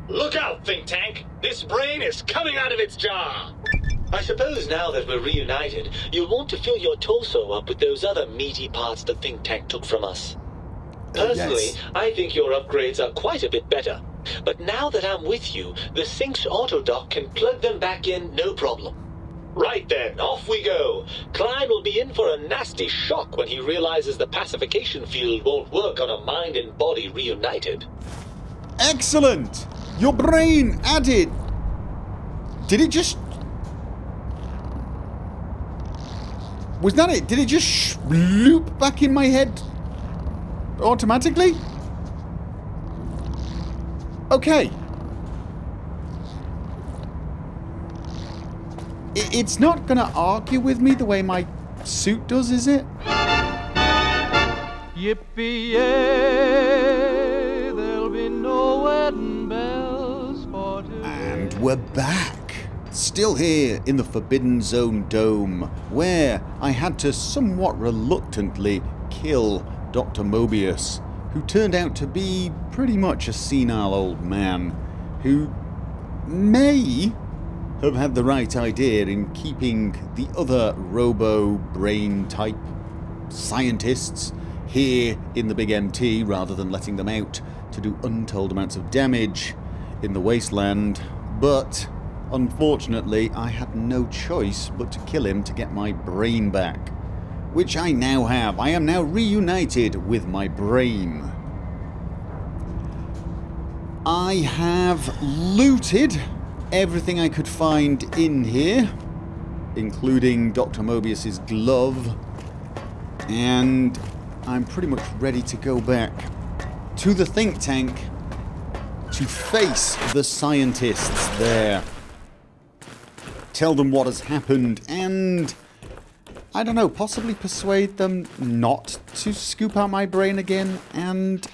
Look out, think tank! This brain is coming out of its jar! I suppose now that we're reunited, you'll want to fill your torso up with those other meaty parts the think tank took from us. Personally, Yes. I think your upgrades are quite a bit better. But now that I'm with you, the Sync's autodock can plug them back in no problem. Right then, off we go. Klein will be in for a nasty shock when he realizes the pacification field won't work on a mind and body reunited. Excellent! Your brain added. Did it just... Was that it? Did it just loop back in my head automatically? Okay. It's not gonna argue with me the way my suit does, is it? Yippee-yay, there'll be no wedding bells for today. And we're back. Still here in the Forbidden Zone Dome, where I had to somewhat reluctantly kill Dr. Mobius, who turned out to be pretty much a senile old man, who may have had the right idea in keeping the other robo-brain type scientists here in the Big MT rather than letting them out to do untold amounts of damage in the wasteland. But unfortunately, I had no choice but to kill him to get my brain back, which I now have. I am now reunited with my brain. I have looted everything I could find in here, including Dr. Mobius's glove, and I'm pretty much ready to go back to the think tank to face the scientists there. Tell them what has happened and, I don't know, possibly persuade them not to scoop out my brain again and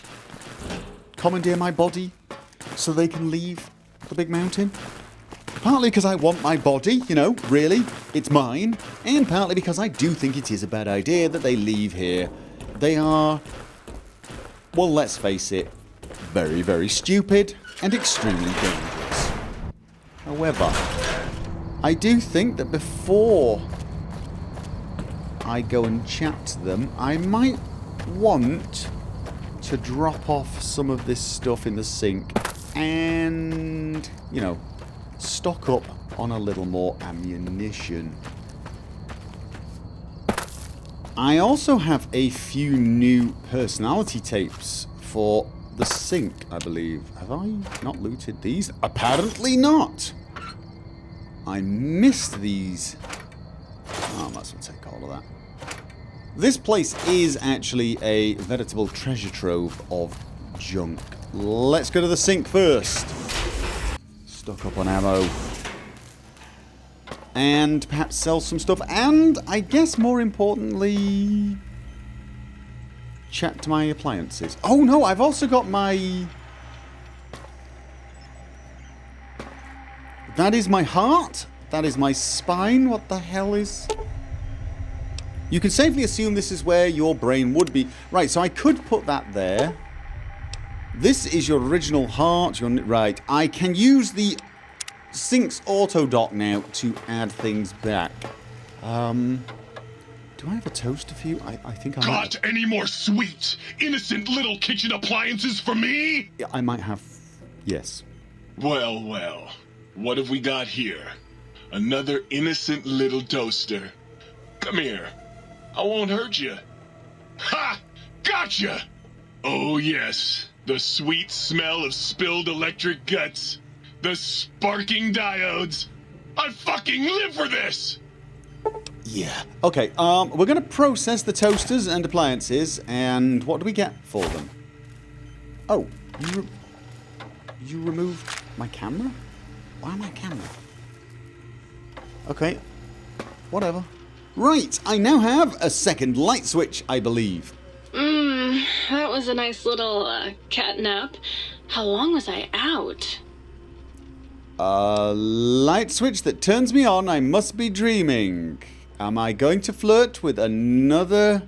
commandeer my body so they can leave the big mountain. Partly because I want my body, you know, really, it's mine. And partly because I do think it is a bad idea that they leave here. They are, well, let's face it, very, very stupid and extremely dangerous. However, I do think that before I go and chat to them, I might want to drop off some of this stuff in the sink and, you know, stock up on a little more ammunition. I also have a few new personality tapes for the sink, I believe. Have I not looted these? Apparently not. I missed these. Oh, I might as well take all of that. This place is actually a veritable treasure trove of junk. Let's go to the sink first. Stock up on ammo. And perhaps sell some stuff. And I guess more importantly, chat to my appliances. Oh no, I've also got my... That is my heart. That is my spine. What the hell is... You can safely assume this is where your brain would be. Right, so I could put that there. This is your original heart. Right, I can use the Sync's auto dock now to add things back. Do I have a toaster for you? I think I might. Got any more sweet, innocent little kitchen appliances for me? Yeah, I might have. Yes. Well, well. What have we got here? Another innocent little toaster. Come here. I won't hurt you. Ha! Gotcha! Oh, yes. The sweet smell of spilled electric guts. The sparking diodes. I fucking live for this! Yeah. Okay, we're going to process the toasters and appliances, and what do we get for them? Oh, you removed my camera? Why my camera? Okay, whatever. Right, I now have a second light switch, I believe. That was a nice little cat nap. How long was I out? A light switch that turns me on, I must be dreaming. Am I going to flirt with another?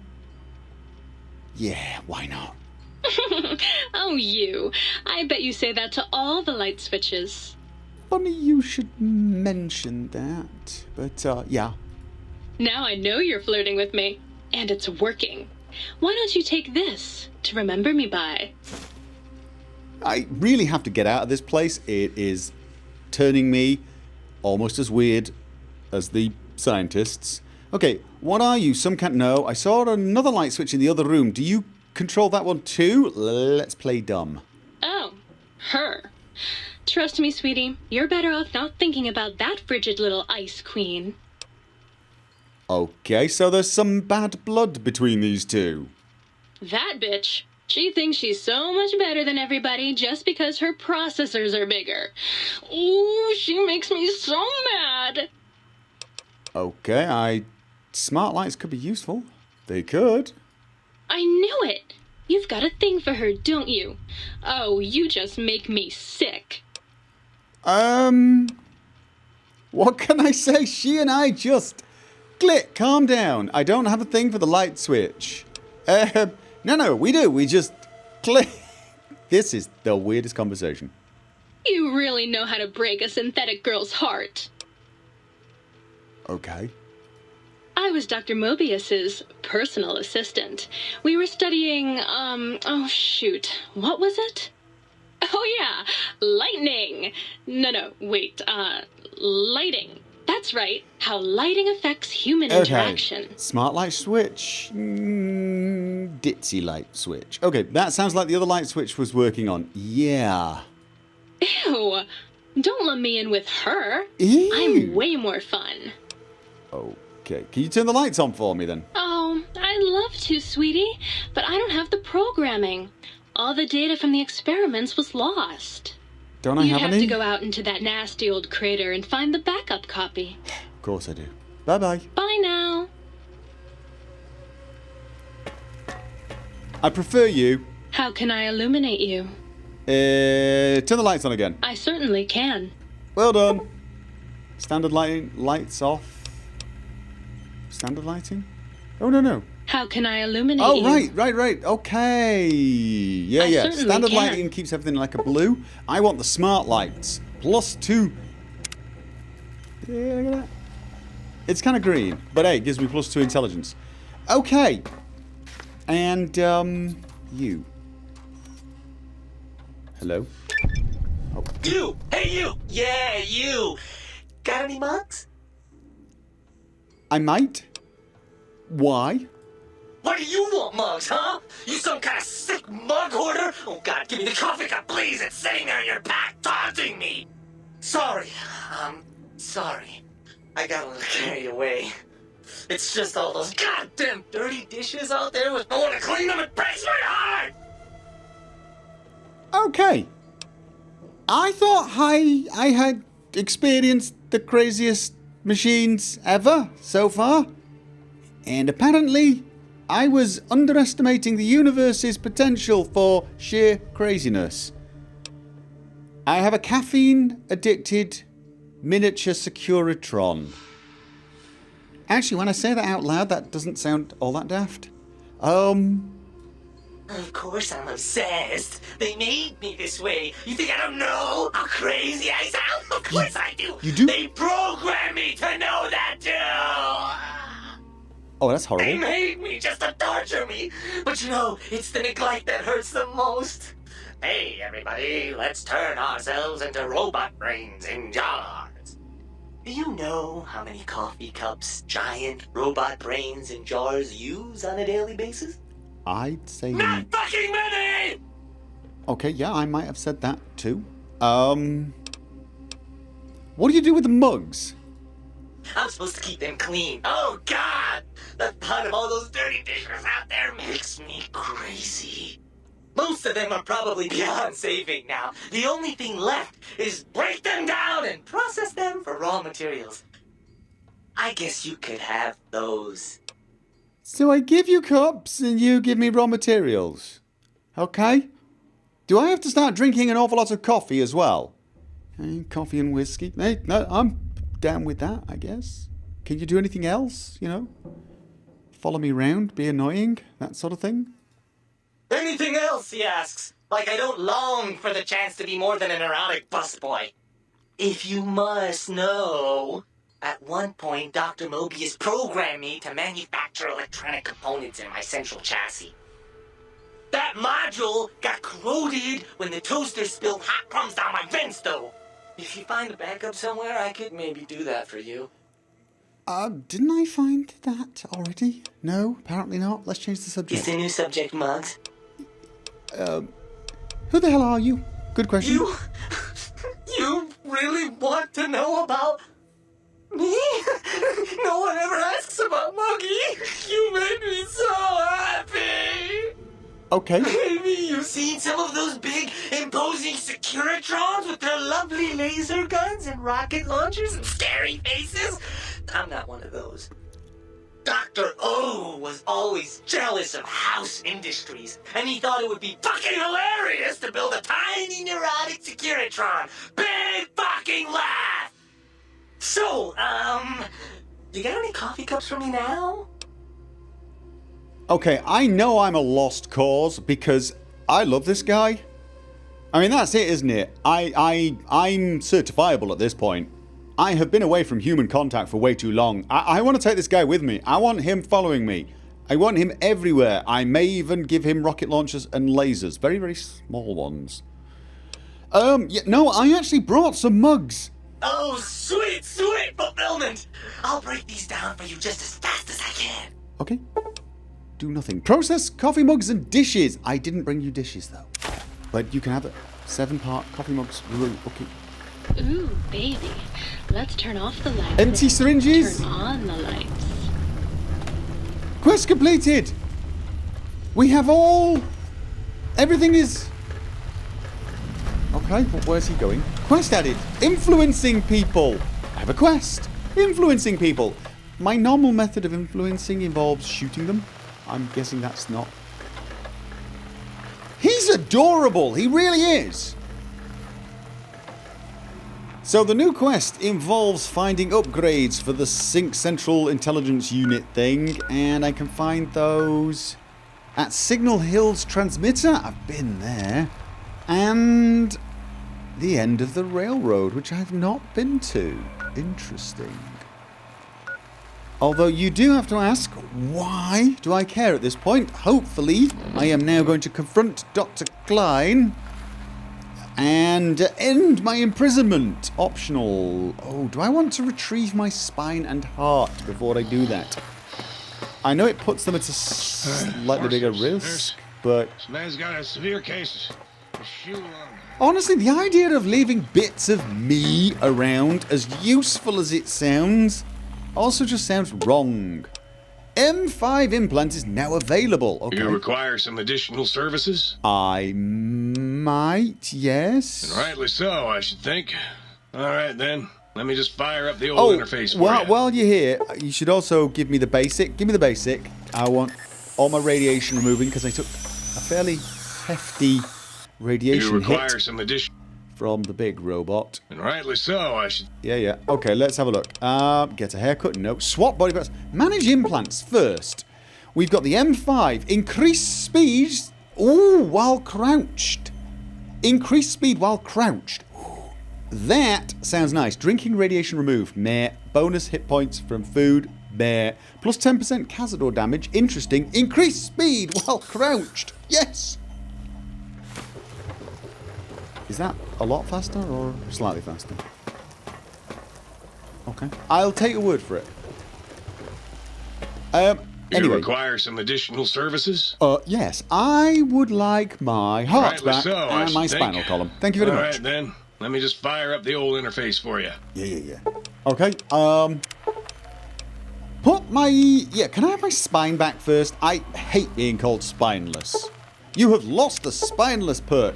Yeah, why not? Oh, you. I bet you say that to all the light switches. Funny you should mention that. But, yeah. Now I know you're flirting with me. And it's working. Why don't you take this to remember me by? I really have to get out of this place. It is turning me almost as weird as the scientists. Okay, what are you? Some can't know. I saw another light switch in the other room. Do you control that one too? Let's play dumb. Oh, her. Trust me, sweetie. You're better off not thinking about that frigid little ice queen. Okay, so there's some bad blood between these two. That bitch. She thinks she's so much better than everybody just because her processors are bigger. Ooh, she makes me so mad. Okay, smart lights could be useful. They could. I knew it. You've got a thing for her, don't you? Oh, you just make me sick. What can I say? She and I just... Clint, calm down. I don't have a thing for the light switch. No, we do. We just... Clint. This is the weirdest conversation. You really know how to break a synthetic girl's heart. Okay. I was Dr. Mobius's personal assistant. We were studying, oh shoot, what was it? Oh yeah, lightning. No, wait, lighting. That's right, how lighting affects human interaction. Smart light switch. Ditzy light switch. Okay, that sounds like the other light switch was working on. Yeah. Ew, don't let me in with her. Ew. I'm way more fun. Okay, can you turn the lights on for me then? Oh, I'd love to, sweetie, but I don't have the programming. All the data from the experiments was lost. Don't I You'd have have any? to go out into that nasty old crater and find the backup copy. Of course I do. Bye-bye. Bye now. I prefer you. How can I illuminate you? Turn the lights on again. I certainly can. Well done. Standard lighting, lights off. Standard lighting? Oh, no. How can I illuminate you? Oh, right. Okay. Yeah. certainly Standard can. lighting keeps everything like a blue. I want the smart lights. +2. Yeah, look at that. It's kind of green, but hey, it gives me +2 intelligence. Okay. And, you. Hello? Oh. You! Hey, you! Yeah, you! Got any mugs? I might. Why? What do you want, mugs, huh? You some kind of sick mug hoarder? Oh, God, give me the coffee cup, please. It's sitting there in your back, taunting me. Sorry. Sorry. I got a little carried away. It's just all those goddamn dirty dishes out there with no one to clean them. It breaks my heart! Okay. I thought I had experienced the craziest machines ever so far. And apparently, I was underestimating the universe's potential for sheer craziness. I have a caffeine-addicted miniature Securitron. Actually, when I say that out loud, that doesn't sound all that daft. Of course I'm obsessed. They made me this way. You think I don't know how crazy I sound? Of course I do. You do? They programmed me to know that too. Oh, that's They horrible. made me just to torture me. But you know, it's the neglect that hurts the most. Hey, everybody, let's turn ourselves into robot brains in jars. Do you know how many coffee cups giant robot brains in jars use on a daily basis? I'd say... Not fucking many! Okay, yeah, I might have said that too. What do you do with the mugs? I'm supposed to keep them clean. Oh, God! The thought of all those dirty dishes out there makes me crazy. Most of them are probably beyond saving now. The only thing left is break them down and process them for raw materials. I guess you could have those. So I give you cups and you give me raw materials. Okay? Do I have to start drinking an awful lot of coffee as well? Coffee and whiskey? Hey, no, I'm down with that, I guess. Can you do anything else, you know? Follow me around, be annoying, that sort of thing? Anything else, he asks. Like I don't long for the chance to be more than an erotic busboy. If you must know, at one point, Dr. Mobius programmed me to manufacture electronic components in my central chassis. That module got corroded when the toaster spilled hot crumbs down my vent stove. If you find a backup somewhere, I could maybe do that for you. Didn't I find that already? No, apparently not. Let's change the subject. Is the new subject Muggs? Who the hell are you? Good question. You really want to know about me? No one ever asks about Muggy. You made me so happy. Okay. Maybe you've seen some of those big, imposing Securitrons with their lovely laser guns and rocket launchers and scary faces? I'm not one of those. Dr. O was always jealous of House Industries, and he thought it would be fucking hilarious to build a tiny neurotic Securitron. Big fucking laugh! So, you got any coffee cups for me now? Okay, I know I'm a lost cause because I love this guy. I mean, that's it, isn't it? I'm certifiable at this point. I have been away from human contact for way too long. I want to take this guy with me. I want him following me. I want him everywhere. I may even give him rocket launchers and lasers. Very, very small ones. Yeah, no, I actually brought some mugs. Oh, sweet, sweet fulfillment! I'll break these down for you just as fast as I can. Okay. Do nothing. Process coffee mugs and dishes. I didn't bring you dishes, though. But you can have it. 7-part coffee mugs. Okay. Ooh, baby. Let's turn off the lights. Empty syringes. Turn on the lights. Quest completed. We have all... Everything is... Okay, but where's he going? Quest added. Influencing people. I have a quest. Influencing people. My normal method of influencing involves shooting them. I'm guessing that's not... He's adorable. He really is. So the new quest involves finding upgrades for the Sync Central Intelligence Unit thing, and I can find those at Signal Hill's transmitter. I've been there. And the end of the railroad, which I've not been to. Interesting. Although you do have to ask, why do I care at this point? Hopefully, I am now going to confront Dr. Klein and end my imprisonment. Optional. Oh, do I want to retrieve my spine and heart before I do that? I know it puts them at a slightly bigger risk, but... This man's got a severe case. Honestly, the idea of leaving bits of me around, as useful as it sounds, also just sounds wrong. M5 implant is now available. Okay. You require some additional services? I might, yes. And rightly so, I should think. All right, then. Let me just fire up the old interface for you. While you're here, you should also give me the basic. Give me the basic. I want all my radiation removing because I took a fairly hefty radiation You require hit some additional... from the big robot. And rightly so, I should... Yeah. Okay, let's have a look. Get a haircut. No. Swap body parts. Manage implants first. We've got the M5. Increase speed. Ooh, while crouched. Increase speed while crouched. That sounds nice. Drinking radiation removed. Meh. Bonus hit points from food. Meh. Plus 10% Cazador damage. Interesting. Increase speed while crouched. Yes. Is that a lot faster or slightly faster? Okay. I'll take your word for it. Anyway. You require some additional services? Yes. I would like my heart Rightly back so, I and my should spinal think. column. Thank you very much. All right, then. Let me just fire up the old interface for you. Yeah. Okay, put my... Yeah, can I have my spine back first? I hate being called spineless. You have lost the spineless perk.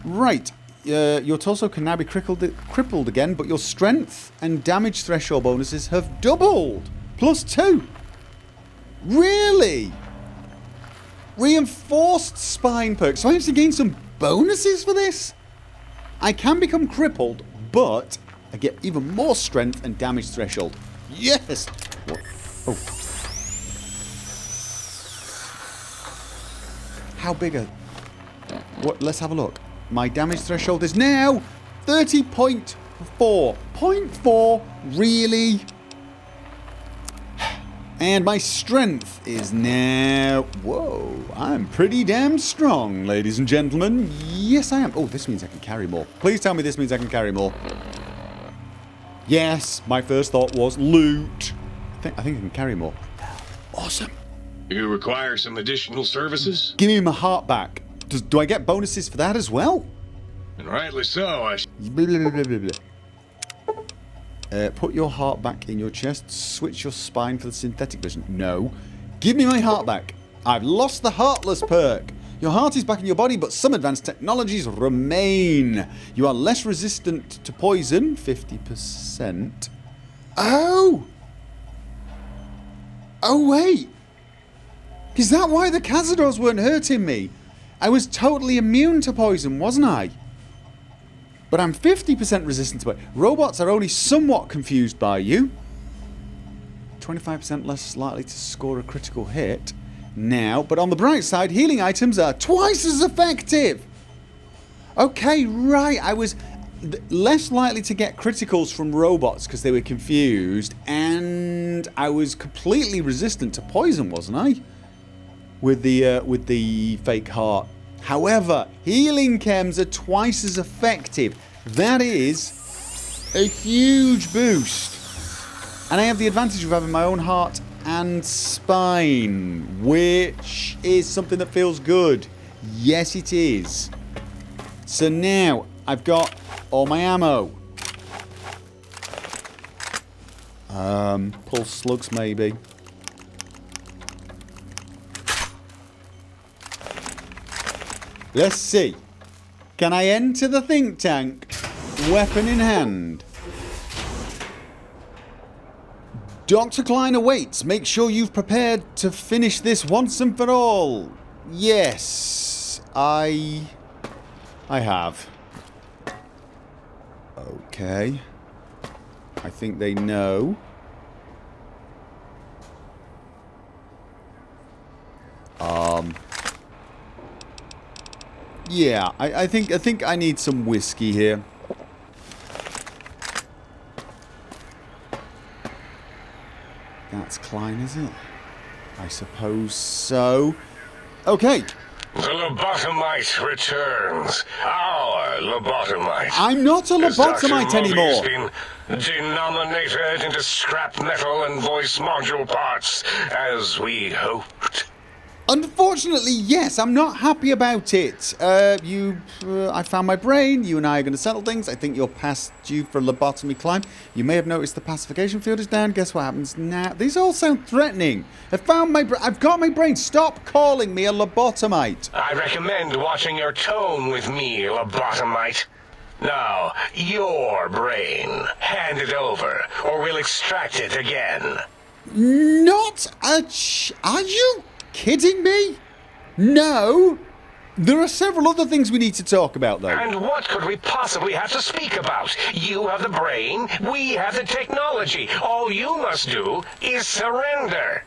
Right, your torso can now be crippled again, but your strength and damage threshold bonuses have doubled. +2. Really? Reinforced spine perk. So I actually gain some bonuses for this? I can become crippled, but I get even more strength and damage threshold. Yes! What? Oh. How big are What? Let's have a look. My damage threshold is now 30.4. 0.4? Really? And my strength is now... Whoa, I'm pretty damn strong, ladies and gentlemen. Yes, I am. Oh, this means I can carry more. Please tell me this means I can carry more. Yes, my first thought was loot. I think I can carry more. Awesome. You require some additional services? Give me my heart back. Do I get bonuses for that as well? And rightly so, Blah, blah, blah, blah, blah. Put your heart back in your chest. Switch your spine for the synthetic vision. No. Give me my heart back. I've lost the Heartless perk. Your heart is back in your body, but some advanced technologies remain. You are less resistant to poison. 50%. Oh! Oh, wait. Is that why the Cazadors weren't hurting me? I was totally immune to poison, wasn't I? But I'm 50% resistant to it. Robots are only somewhat confused by you. 25% less likely to score a critical hit. Now, but on the bright side, healing items are twice as effective. Okay, right. I was less likely to get criticals from robots because they were confused. And I was completely resistant to poison, wasn't I? With the fake heart. However, healing chems are twice as effective. That is a huge boost. And I have the advantage of having my own heart and spine, which is something that feels good. Yes, it is. So now I've got all my ammo. Pulse slugs maybe. Let's see. Can I enter the think tank, weapon in hand? Dr. Klein awaits. Make sure you've prepared to finish this once and for all. Yes, I have. Okay. I think they know. Yeah, I think I need some whiskey here. That's Klein, is it? I suppose so. Okay. The lobotomite returns. Our lobotomite. I'm not a lobotomite anymore. Been denominated into scrap metal and voice module parts, as we hoped. Unfortunately, yes, I'm not happy about it. I found my brain. You and I are going to settle things. I think you're past due for a lobotomy climb. You may have noticed the pacification field is down. Guess what happens now? These all sound threatening. I've got my brain. Stop calling me a lobotomite. I recommend watching your tone with me, lobotomite. Now, your brain. Hand it over, or we'll extract it again. Are you kidding me? No. There are several other things we need to talk about, though. And what could we possibly have to speak about? You have the brain, we have the technology. All you must do is surrender.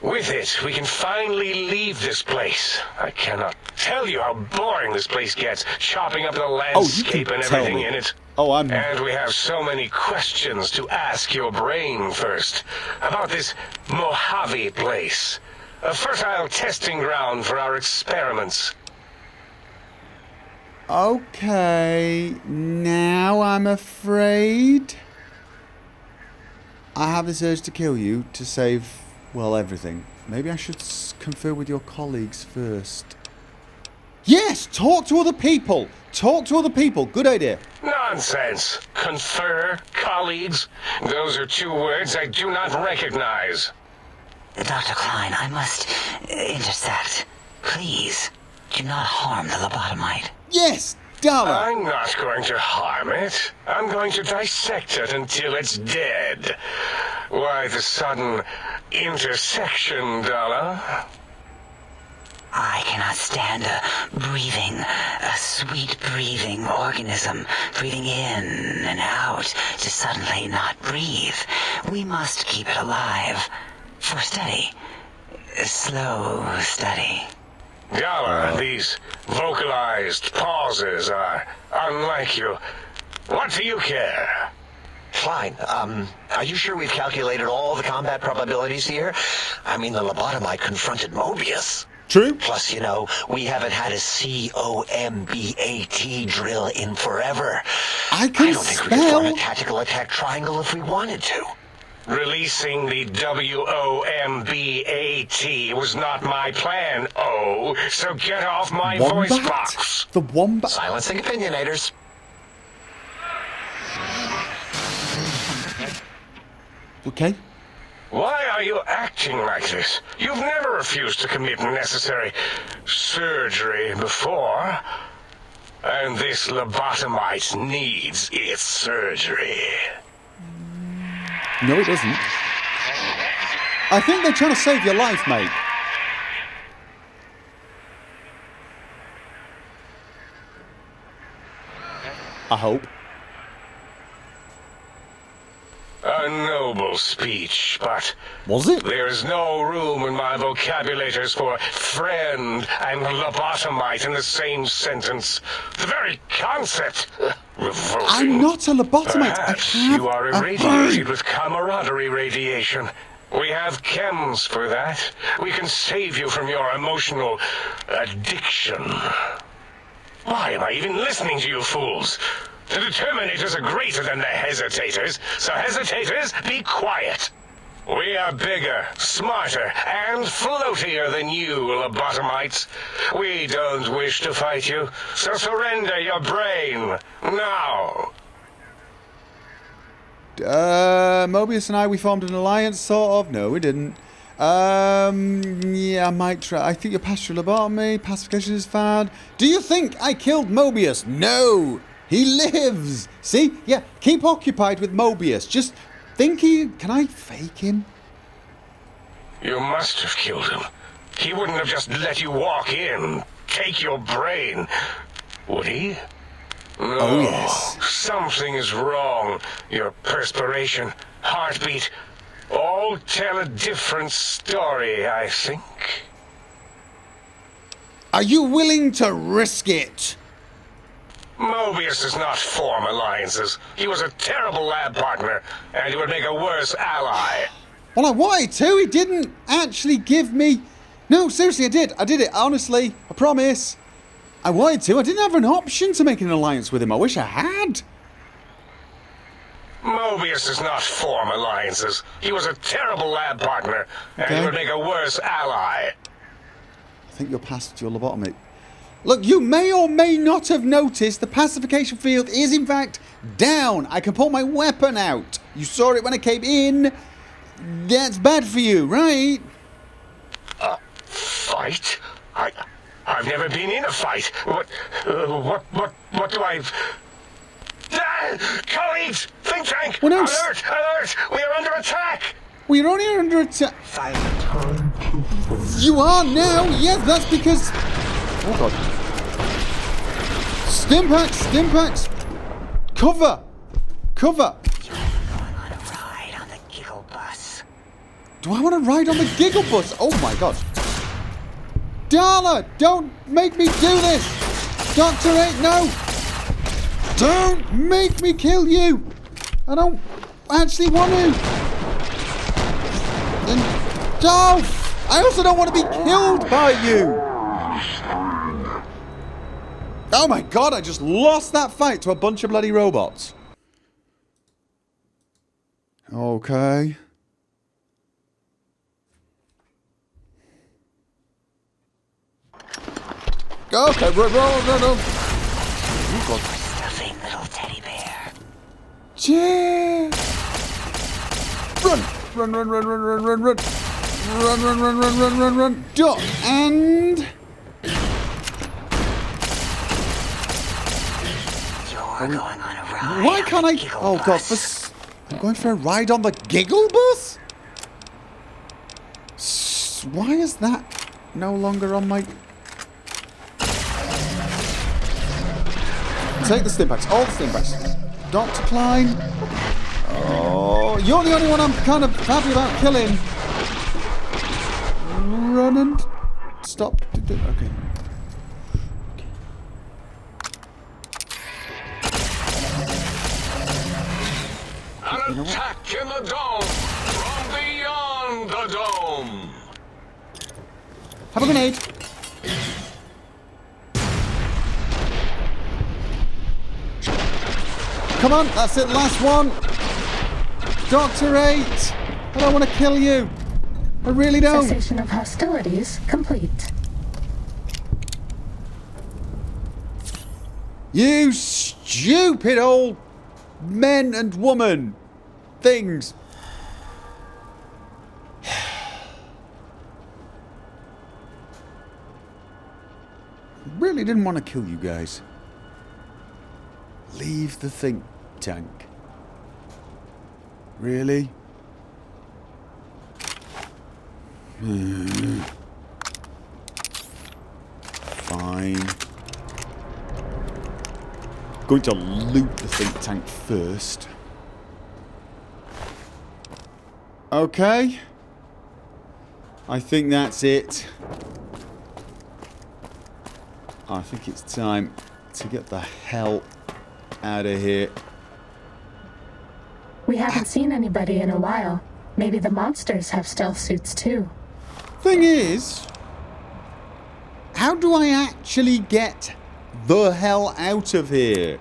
With it, we can finally leave this place. I cannot tell you how boring this place gets, chopping up the landscape and everything in it. And we have so many questions to ask your brain first. About this Mojave place. A fertile testing ground for our experiments. Okay, now I'm afraid I have this urge to kill you to save, well, everything. Maybe I should confer with your colleagues first. Yes, talk to other people. Talk to other people. Good idea. Nonsense. Confer, colleagues. Those are two words I do not recognize. Dr. Klein, I must intercept. Please, do not harm the lobotomite. Yes, darling. I'm not going to harm it. I'm going to dissect it until it's dead. Why the sudden intersection, Dalla? I cannot stand a sweet breathing organism breathing in and out to suddenly not breathe. We must keep it alive. For study. Slow study. Gala, these vocalized pauses are unlike you. What do you care? Fine. Are you sure we've calculated all the combat probabilities here? I mean, the lobotomite confronted Mobius. True. Plus, you know, we haven't had a COMBAT drill in forever. I I can don't think we could form a spell. tactical attack triangle if we wanted to. Releasing the WOMBAT was not my plan, so get off my voice Wombat? box. The wombat. Silencing opinionators. Okay. Why are you acting like this? You've never refused to commit necessary surgery before. And this lobotomite needs its surgery. No, it doesn't. I think they're trying to save your life, mate. I hope. A noble speech, but Was it? there is no room in my vocabulators for friend and lobotomite in the same sentence. The very concept, revolting. I'm not a lobotomite. Perhaps I have you are a irradiated brain. with camaraderie radiation. We have chems for that. We can save you from your emotional addiction. Why am I even listening to you fools? The determinators are greater than the hesitators, so hesitators, be quiet. We are bigger, smarter, and floatier than you, lobotomites. We don't wish to fight you, so surrender your brain, now. Mobius and I, we formed an alliance, sort of. No, we didn't. Yeah, I might try. I think you passed your lobotomy. Pacification is bad. Do you think I killed Mobius? No! He lives! See? Yeah, keep occupied with Mobius. Just think he... Can I fake him? You must have killed him. He wouldn't have just let you walk in, take your brain, would he? No, Oh, yes. something is wrong. Your perspiration, heartbeat, all tell a different story, I think. Are you willing to risk it? Mobius does not form alliances. He was a terrible lab partner, and he would make a worse ally. Well, I wanted to. He didn't actually give me... No, seriously, I did. I did it, honestly. I promise. I wanted to. I didn't have an option to make an alliance with him. I wish I had. Mobius does not form alliances. He was a terrible lab partner, and he Okay. would make a worse ally. I think you're past your lobotomy. Look, you may or may not have noticed the pacification field is in fact down. I can pull my weapon out. You saw it when I came in. That's bad for you, right? Fight? I've never been in a fight. What do I... Ah! Colleagues! Think tank! Well, no, Alert! Alert! We are under attack! Well, you're only under attack. You are now. Yes, that's because... Oh, God. Stimpaks! Stimpaks! Cover! Cover! Going on a ride on the giggle bus. Do I want to ride on the giggle bus? Oh, my God. Darla, don't make me do this! Dr. 8, no! Don't make me kill you! I don't actually want to. And Dolph! I also don't want to be killed by you! Oh my God, I just lost that fight to a bunch of bloody robots. Okay. Okay, no. Oh, God. Stuffing little teddy bear. Yeah. Run! Run. Duck. And... You're going on a ride. Why on can't the I... giggle Oh, God. bus. I'm going for a ride on the giggle bus? Why is that no longer on my... Take the stimpaks. All the stimpaks. Dr. Klein. Oh, you're the only one I'm kind of happy about killing. Run and... Stop. Okay. An attack in the dome from beyond the dome. Have a grenade. Come on, that's it, last one. Dr. 8, I don't want to kill you. I really don't. Cessation of hostilities complete. You stupid old men and woman things. Really didn't want to kill you guys. Leave the think tank. Really? Fine. Going to loot the think tank first. Okay. I think that's it. I think it's time to get the hell out of here. We haven't seen anybody in a while. Maybe the monsters have stealth suits too. Thing is, how do I actually get the hell out of here?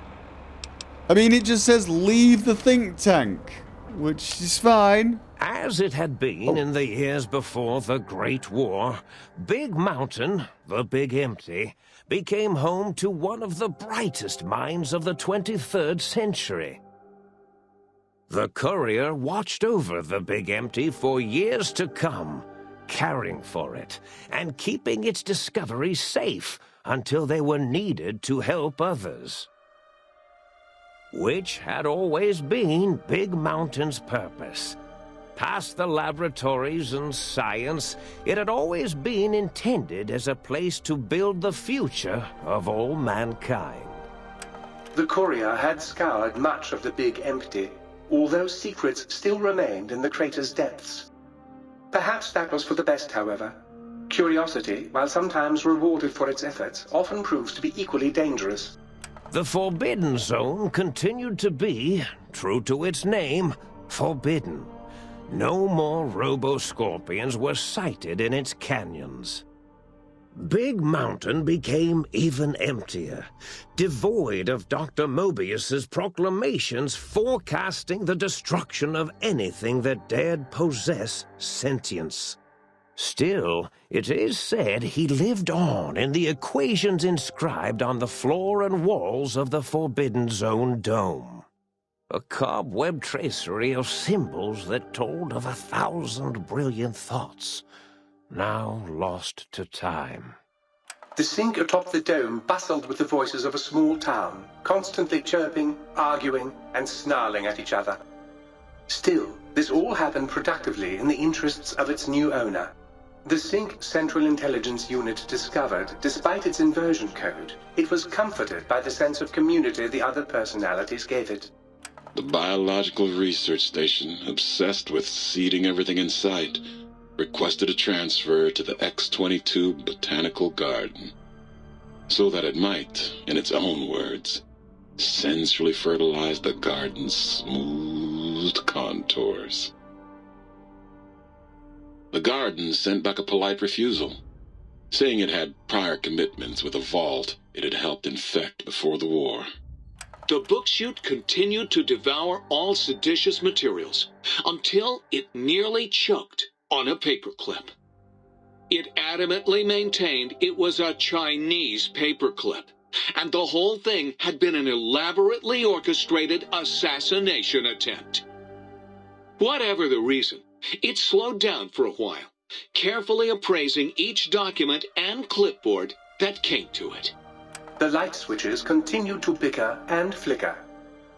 I mean, it just says leave the think tank, which is fine. As it had been in the years before the Great War, Big Mountain, the Big Empty, became home to one of the brightest minds of the 23rd century. The courier watched over the Big Empty for years to come, caring for it and keeping its discoveries safe until they were needed to help others. Which had always been Big Mountain's purpose. Past the laboratories and science, it had always been intended as a place to build the future of all mankind. The courier had scoured much of the Big Empty, although secrets still remained in the crater's depths. Perhaps that was for the best, however. Curiosity, while sometimes rewarded for its efforts, often proves to be equally dangerous. The Forbidden Zone continued to be, true to its name, forbidden. No more robo-scorpions were sighted in its canyons. Big Mountain became even emptier, devoid of Dr. Mobius's proclamations forecasting the destruction of anything that dared possess sentience. Still, it is said he lived on in the equations inscribed on the floor and walls of the Forbidden Zone dome. A cobweb tracery of symbols that told of 1,000 brilliant thoughts, now lost to time. The sink atop the dome bustled with the voices of a small town, constantly chirping, arguing, and snarling at each other. Still, this all happened productively in the interests of its new owner. The Sync Central Intelligence Unit discovered, despite its inversion code, it was comforted by the sense of community the other personalities gave it. The Biological Research Station, obsessed with seeding everything in sight, requested a transfer to the X-22 Botanical Garden, so that it might, in its own words, sensually fertilize the garden's smooth contours. The garden sent back a polite refusal, saying it had prior commitments with a vault it had helped infect before the war. The book chute continued to devour all seditious materials until it nearly choked on a paperclip. It adamantly maintained it was a Chinese paperclip, and the whole thing had been an elaborately orchestrated assassination attempt. Whatever the reason, it slowed down for a while, carefully appraising each document and clipboard that came to it. The light switches continued to bicker and flicker.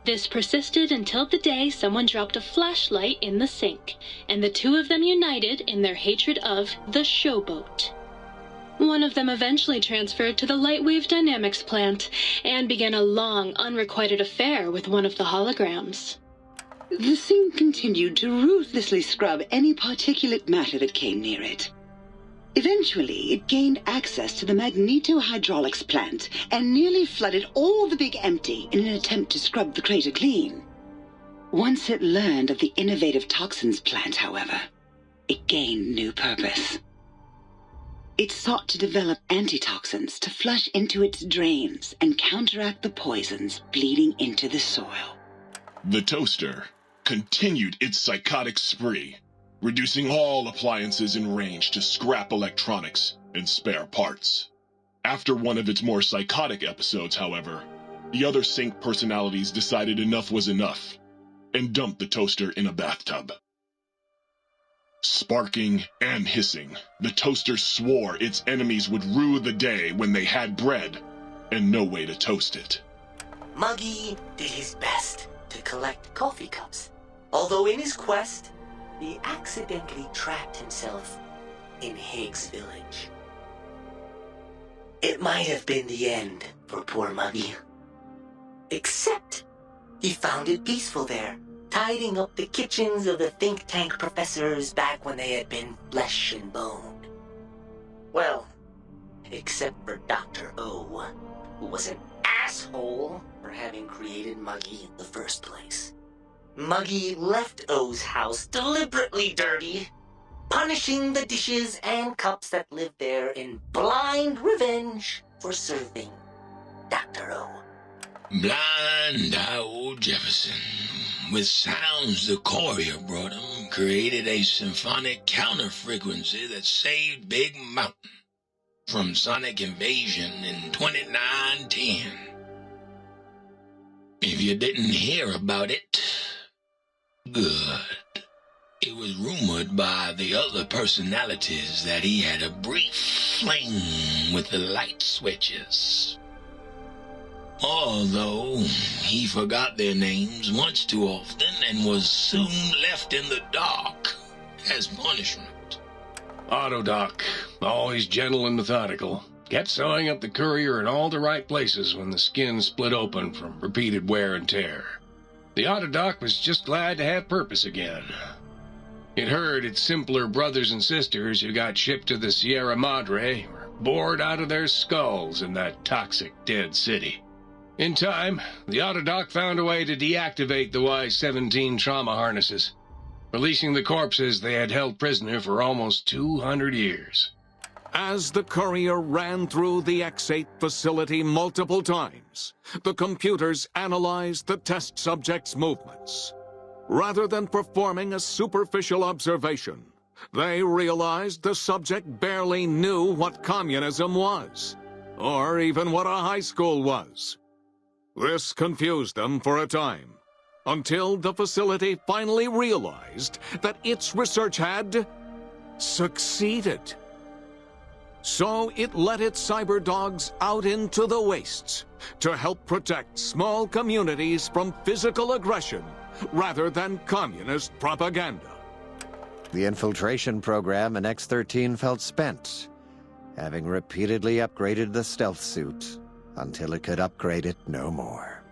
This persisted until the day someone dropped a flashlight in the sink, and the two of them united in their hatred of the showboat. One of them eventually transferred to the Lightwave Dynamics plant and began a long, unrequited affair with one of the holograms. The sink continued to ruthlessly scrub any particulate matter that came near it. Eventually, it gained access to the magnetohydraulics plant and nearly flooded all the Big Empty in an attempt to scrub the crater clean. Once it learned of the innovative toxins plant, however, it gained new purpose. It sought to develop antitoxins to flush into its drains and counteract the poisons bleeding into the soil. The toaster continued its psychotic spree, reducing all appliances in range to scrap electronics and spare parts. After one of its more psychotic episodes, however, the other Sync personalities decided enough was enough and dumped the toaster in a bathtub. Sparking and hissing, the toaster swore its enemies would rue the day when they had bread and no way to toast it. Muggy did his best to collect coffee cups, although in his quest, he accidentally trapped himself in Higgs Village. It might have been the end for poor Muggy. Except he found it peaceful there, tidying up the kitchens of the think tank professors back when they had been flesh and bone. Well, except for Dr. O, who was an asshole for having created Muggy in the first place. Muggy left O's house deliberately dirty, punishing the dishes and cups that lived there in blind revenge for serving Dr. O. Blind old Jefferson, with sounds the courier brought him, created a symphonic counter-frequency that saved Big Mountain from sonic invasion in 2910. If you didn't hear about it, good. It was rumored by the other personalities that he had a brief fling with the light switches. Although he forgot their names once too often and was soon left in the dark as punishment. Autodoc, always gentle and methodical, kept sewing up the courier in all the right places when the skin split open from repeated wear and tear. The Autodoc was just glad to have purpose again. It heard its simpler brothers and sisters who got shipped to the Sierra Madre were bored out of their skulls in that toxic dead city. In time, the Autodoc found a way to deactivate the Y-17 trauma harnesses, releasing the corpses they had held prisoner for almost 200 years. As the courier ran through the X-8 facility multiple times, the computers analyzed the test subject's movements. Rather than performing a superficial observation, they realized the subject barely knew what communism was, or even what a high school was. This confused them for a time, until the facility finally realized that its research had succeeded. So it let its cyber dogs out into the wastes to help protect small communities from physical aggression rather than communist propaganda. The infiltration program in X-13 felt spent, having repeatedly upgraded the stealth suit until it could upgrade it no more.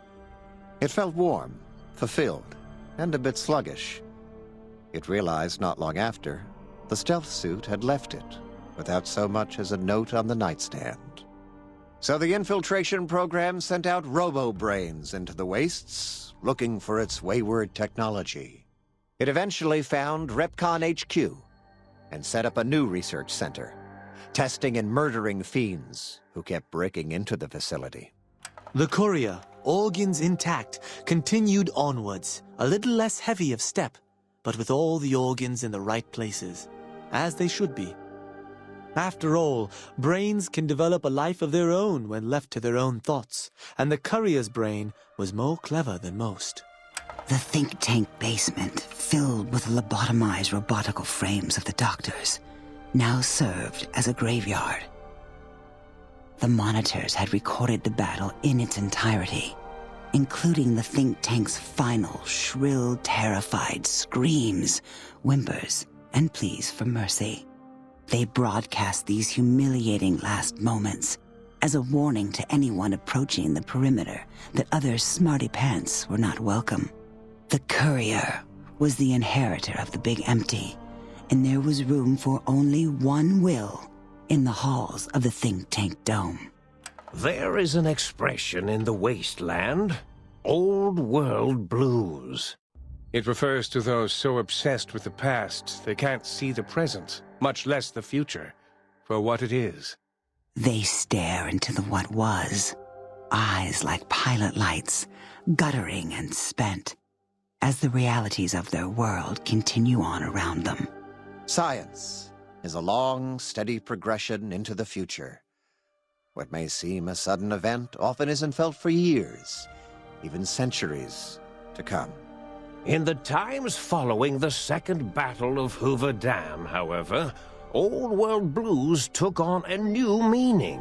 It felt warm, fulfilled, and a bit sluggish. It realized not long after the stealth suit had left it without so much as a note on the nightstand. So the infiltration program sent out robo-brains into the wastes, looking for its wayward technology. It eventually found Repcon HQ and set up a new research center, testing and murdering fiends who kept breaking into the facility. The courier, organs intact, continued onwards, a little less heavy of step, but with all the organs in the right places, as they should be. After all, brains can develop a life of their own when left to their own thoughts, and the courier's brain was more clever than most. The think tank basement, filled with the lobotomized robotical frames of the doctors, now served as a graveyard. The monitors had recorded the battle in its entirety, including the think tank's final, shrill, terrified screams, whimpers, and pleas for mercy. They broadcast these humiliating last moments as a warning to anyone approaching the perimeter that other smarty pants were not welcome. The courier was the inheritor of the Big Empty, and there was room for only one will in the halls of the think tank dome. There is an expression in the wasteland, old world blues. It refers to those so obsessed with the past they can't see the present, much less the future, for what it is. They stare into the what was, eyes like pilot lights, guttering and spent, as the realities of their world continue on around them. Science is a long, steady progression into the future. What may seem a sudden event often isn't felt for years, even centuries to come. In the times following the Second Battle of Hoover Dam, however, old world blues took on a new meaning.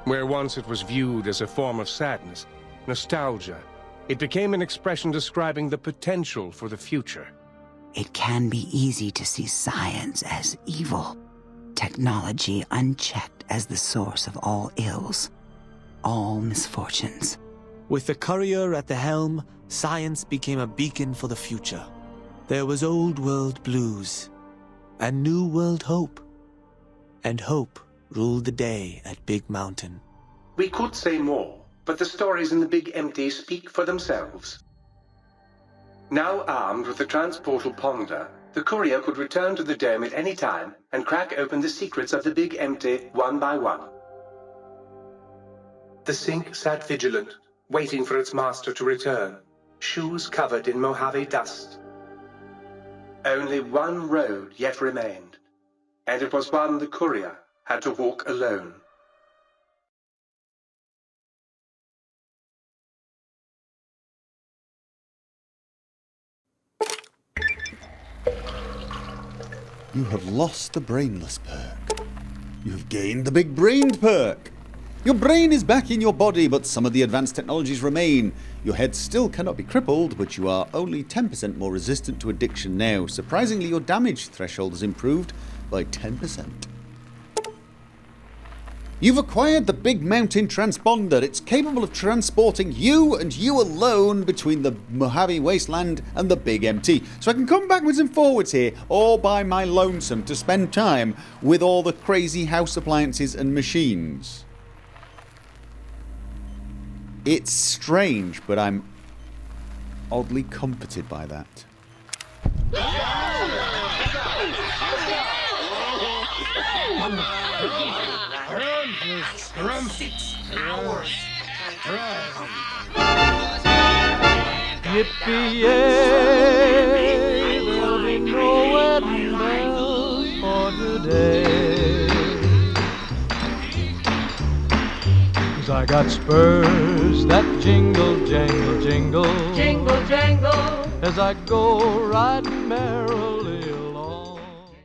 Where once it was viewed as a form of sadness, nostalgia, it became an expression describing the potential for the future. It can be easy to see science as evil, technology unchecked as the source of all ills, all misfortunes. With the courier at the helm, science became a beacon for the future. There was old world blues and new world hope. And hope ruled the day at Big Mountain. We could say more, but the stories in the Big Empty speak for themselves. Now armed with the transportal Ponder, the courier could return to the dome at any time and crack open the secrets of the Big Empty one by one. The Sink sat vigilant, waiting for its master to return, shoes covered in Mojave dust. Only one road yet remained, and it was one the courier had to walk alone. You have lost the brainless perk. You have gained the big-brained perk. Your brain is back in your body, but some of the advanced technologies remain. Your head still cannot be crippled, but you are only 10% more resistant to addiction now. Surprisingly, your damage threshold has improved by 10%. You've acquired the Big Mountain Transponder. It's capable of transporting you and you alone between the Mojave Wasteland and the Big Empty. So I can come backwards and forwards here all by my lonesome to spend time with all the crazy house appliances and machines. It's strange, but I'm oddly comforted by that. Run 6 hours. Yippee-yay, there'll be no wedding bells for today. 'Cause I got spurs that jingle, jangle, jingle. Jingle, jangle. As I go riding merrily